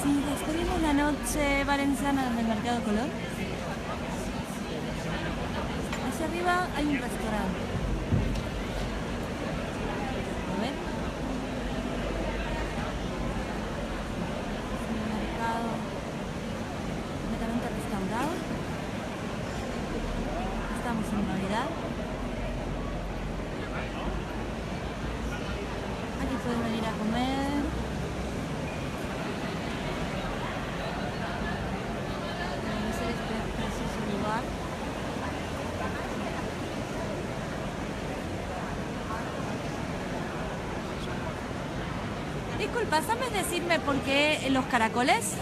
Sí, descubrimos la noche valenciana del Mercado Colón. Hacia arriba hay un restaurante. A ver. Es un mercado completamente restaurado. Estamos en Navidad. Aquí pueden venir a comer. Conocer este precioso lugar. Disculpa, ¿sabes decirme por qué los caracoles?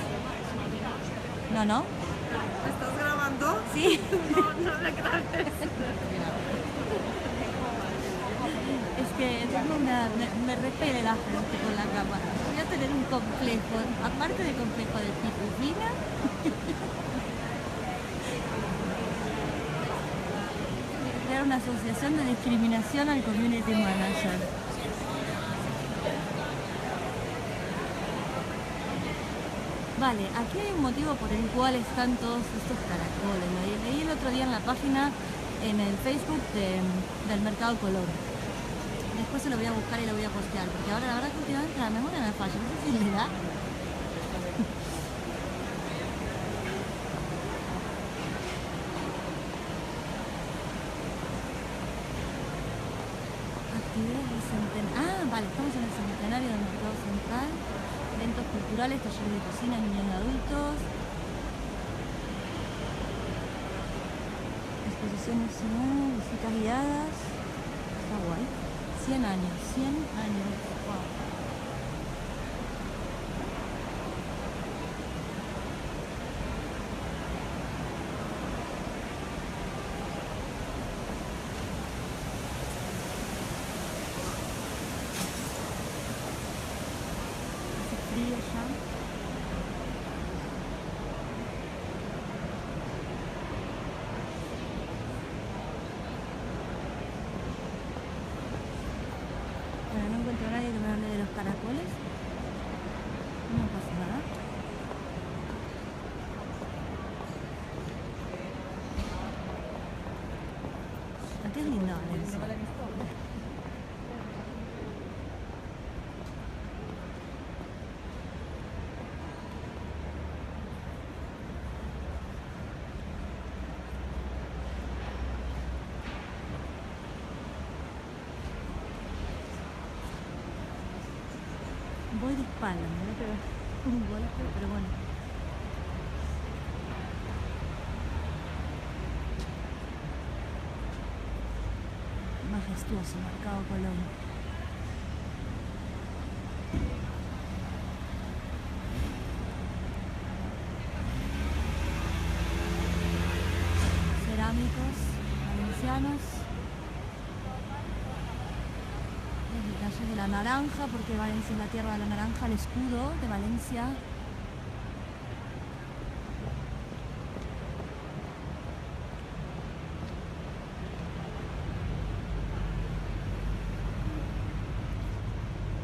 No, no. ¿Estás grabando? Sí. No le grabes. Es que tengo me repele la frente con la cámara. Voy a tener un complejo, aparte del complejo de pitufina. Crear una asociación de discriminación al community manager. Vale, aquí hay un motivo por el cual están todos estos caracoles. Lo leí el otro día en la página, en el Facebook del Mercado Colón. Después se lo voy a buscar y lo voy a postear, porque ahora la verdad que últimamente la memoria me falla. No sé si le da. Actividades del centenario. Ah, vale, estamos en el centenario del Mercado Central. Eventos culturales, talleres de cocina, niños y adultos. Exposiciones, visitas guiadas. Está guay. 100 años, 100 años. Wow. Hace frío ya. Bueno, no encuentro a nadie que me hable de los caracoles. No pasa nada. Aquí es lindo Valencia. Voy de espalda, me voy a pegar un golpe, pero bueno. Majestuoso Mercado Colón. Cerámicos valencianos. El taller de la naranja, porque Valencia es la tierra de la naranja, el escudo de Valencia.